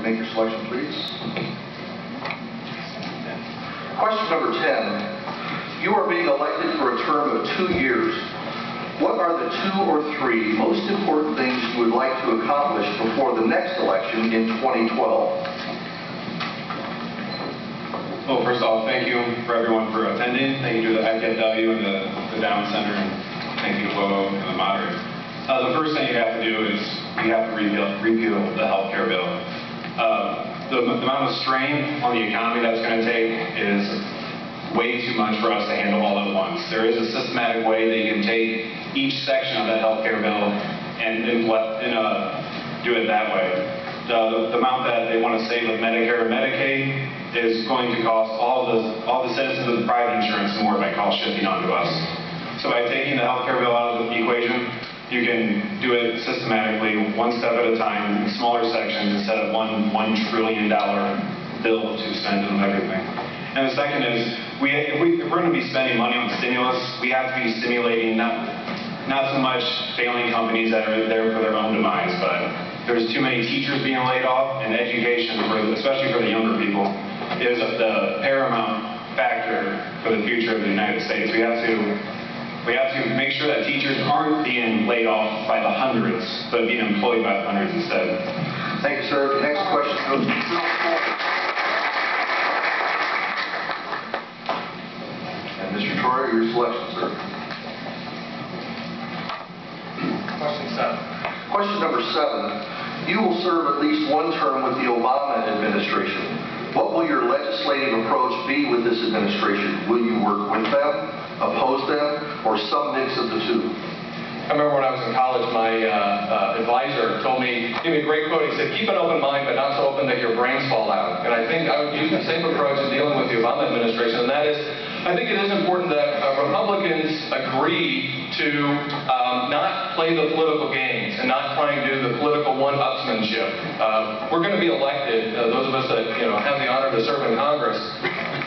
make your selection, please. Question number 10. You are being elected for a term of 2 years. What are the 2 or 3 most important things you would like to accomplish before the next election in 2012? Well, first off, thank you for everyone for attending. Thank you to the IPFW and the Down Center, and thank you to Willow and the moderator. The first thing you have to do is you have to repeal the health care bill. The amount of strain on the economy that's going to take is way too much for us to handle all at once. There is a systematic way that you can take each section of that health care bill and do it that way. The amount that they want to save with Medicare and Medicaid is going to cost all the citizens with private insurance more by cost shifting onto us. So by taking the health care bill out of the equation, you can do it systematically, one step at a time, in smaller sections, instead of $1 trillion bill to spend on everything. And the second is, if we're going to be spending money on stimulus, we have to be stimulating not so much failing companies that are there for their own demise, but there's too many teachers being laid off, and education, especially for the younger people, is the paramount factor for the future of the United States. We have to make sure that teachers aren't being laid off by the hundreds, but being employed by the hundreds instead. Thank you, sir. The next question goes to Bill 4. And Mr. Troyer, your selection, sir. Question 7. Question number 7. You will serve at least 1 term with the Obama administration. What will your legislative approach be with this administration? Will you work with them, oppose them, or some mix of the two? I remember when I was in college, my advisor told me, gave me a great quote. He said, keep an open mind, but not so open that your brains fall out. And I think I would use the same approach in dealing with the Obama administration, and that is, I think it is important that Republicans agree to not play the political games and not try and do the political one-upsmanship. We're going to be elected, those of us that have the honor to serve in Congress,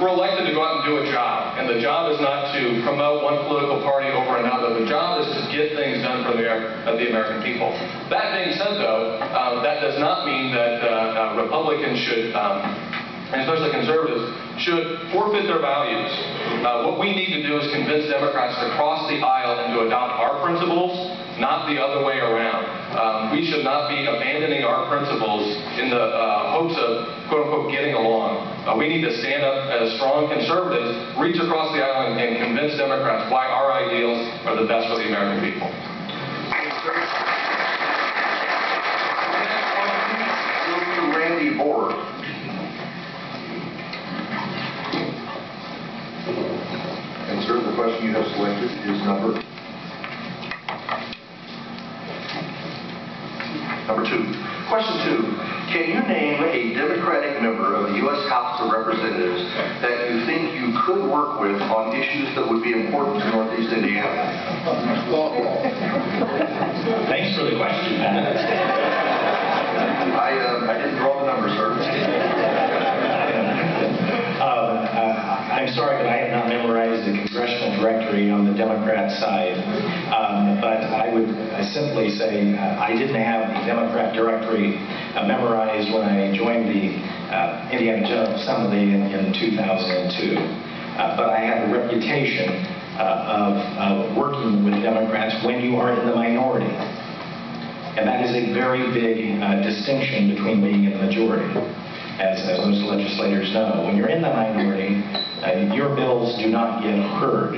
we're elected to go out and do a job. And the job is not to promote one political party over another. The job is to get things done for the American people. That being said, though, that does not mean that Republicans should, and especially conservatives, should forfeit their values. What we need to do is convince Democrats to cross the aisle and to adopt our principles, not the other way around. We should not be abandoning our principles in the hopes of, quote-unquote, getting along. We need to stand up as strong conservatives, reach across the aisle and convince Democrats why our ideals are the best for the American people. Randy Board. And sir, the question you have selected is number 2. Question 2. Can you name a Democratic member of the U.S. House of Representatives that you think you could work with on issues that would be important to Northeast Indiana? Thanks for the question. I didn't draw the number, sir. I'm sorry, but I have not memorized the Congressional directory on the Democrat side. But I would simply say I didn't have the Democrat directory memorized when I joined the Indiana General Assembly in 2002. But I have a reputation of working with Democrats when you are in the minority. And that is a very big distinction between being in the majority. As most legislators know, when you're in the minority, your bills do not get heard.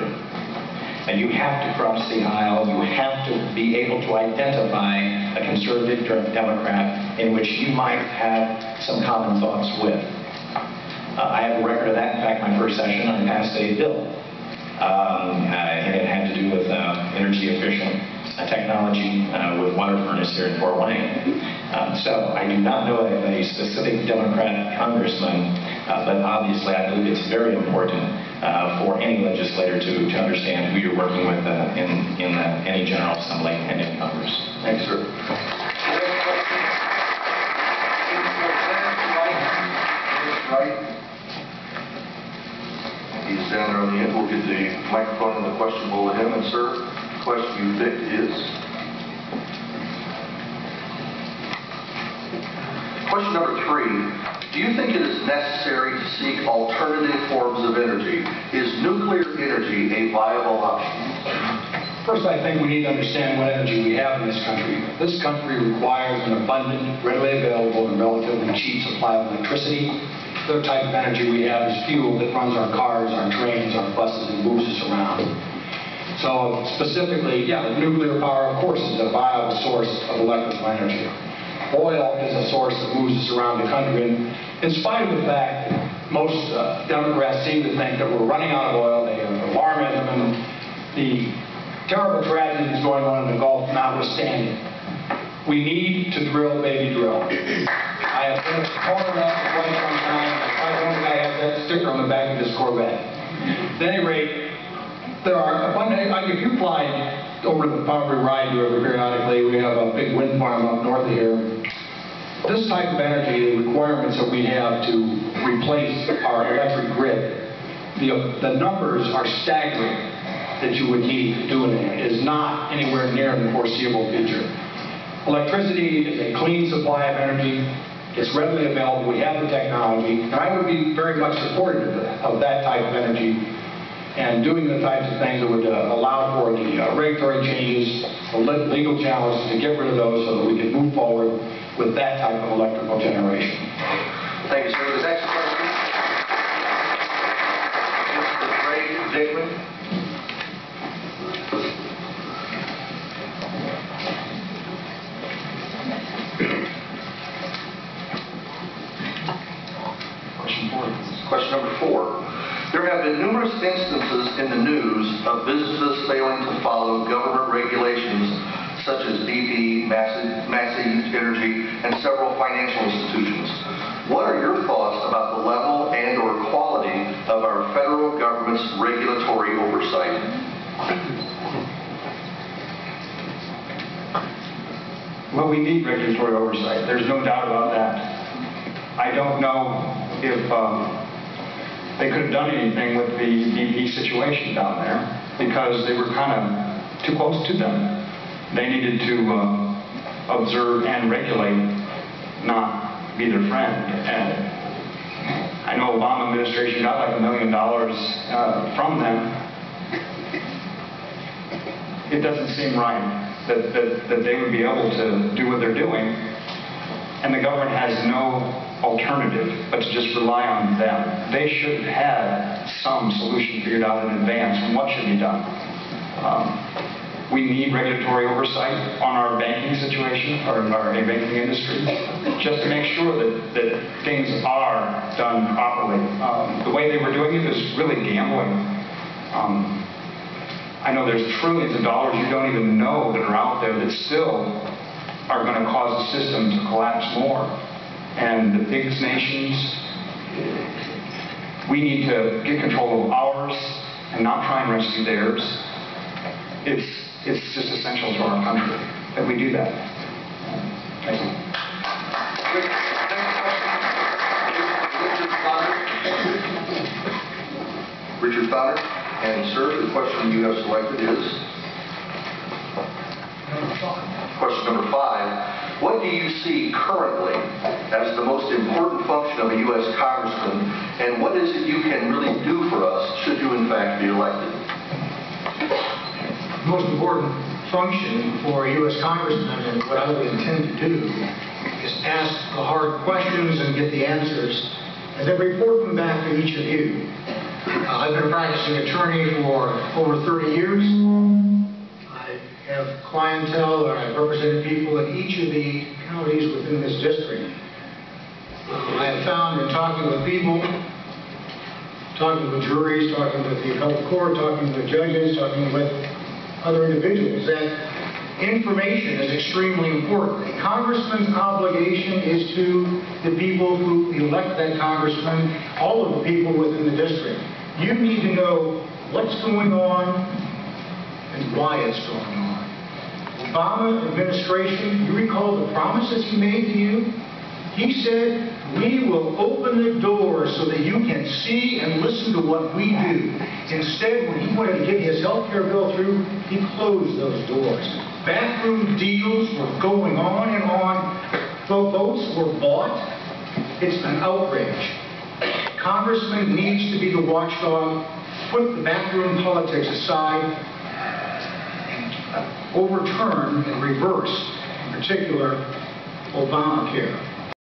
And you have to cross the aisle, you have to be able to identify a conservative Democrat in which you might have some common thoughts with. I have a record of that. In fact, my first session, I passed a bill. And it had to do with energy efficient technology with water furnace here in Fort Wayne. So I do not know of a specific Democrat congressman, but obviously I believe it's very important for any legislator to understand who you're working with in any General Assembly and in Congress. Thanks, sir. He's down there on the end. We'll get the microphone and the question bowl to him. And sir, the question you picked is Question number 3. Do you think it is necessary to seek alternative forms of energy? Is nuclear energy a viable option? First, I think we need to understand what energy we have in this country. This country requires an abundant, readily available, and relatively cheap supply of electricity. The other type of energy we have is fuel that runs our cars, our trains, our buses, and moves us around. So specifically, nuclear power, of course, is a viable source of electrical energy. Oil is a source that moves us around the country. And in spite of the fact that most Democrats seem to think that we're running out of oil, they have alarmism and the terrible tragedies going on in the Gulf notwithstanding, we need to drill, baby, drill. I have been a supporter of that for quite some time. I don't think I have that sticker on the back of this Corvette. At any rate, there are abundant, if you fly over the Poverty Ride River periodically, we have a big wind farm up north of here. This type of energy, the requirements that we have to replace our electric grid, the numbers are staggering that you would need doing it is not anywhere near the foreseeable future. Electricity is a clean supply of energy. It's readily available. We have the technology. And I would be very much supportive of that type of energy and doing the types of things that would allow for the regulatory changes, the legal challenges to get rid of those so that we can move forward with that type of electrical generation. Thank you, sir. The next question, Mr. Craig Dickman. Question number 4. There have been numerous instances in the news of businesses failing to follow government regulations such as BP, Massey Energy, and several financial institutions. What are your thoughts about the level and or quality of our federal government's regulatory oversight? Well, we need regulatory oversight. There's no doubt about that. I don't know if they could have done anything with the BP situation down there because they were kind of too close to them. They needed to observe and regulate, not be their friend. And I know Obama administration got like $1 million from them. It doesn't seem right that they would be able to do what they're doing, and the government has no alternative but to just rely on them. They should have had some solution figured out in advance on what should be done. We need regulatory oversight on our banking situation, or our banking industry, just to make sure that things are done properly. The way they were doing it is really gambling. I know there's trillions of dollars you don't even know that are out there that still are going to cause the system to collapse more. And the biggest nations, we need to get control of ours and not try and rescue theirs. It's just essential to our country that we do that. Thank you. Richard Fowler. And sir, the question you have selected is question number 5. What do you see currently as the most important function of a U.S. Congressman, and what is it you can really do for us should you in fact be elected? The most important function for a U.S. Congressman, and what I would intend to do, is ask the hard questions and get the answers, and then report them back to each of you. I've been a practicing attorney for over 30 years. I have clientele, or I've represented people in each of the counties within this district. I have found in talking with people, talking with juries, talking with the appellate court, talking with judges, talking with other individuals, that information is extremely important. A congressman's obligation is to the people who elect that congressman, all of the people within the district. You need to know what's going on and why it's going on. Obama administration, you recall the promises he made to you? He said, we will open the doors so that you can see and listen to what we do. Instead, when he wanted to get his health care bill through, he closed those doors. Backroom deals were going on and on. Folks, votes were bought. It's an outrage. Congressman needs to be the watchdog, put the backroom politics aside, overturn and reverse, in particular, Obamacare.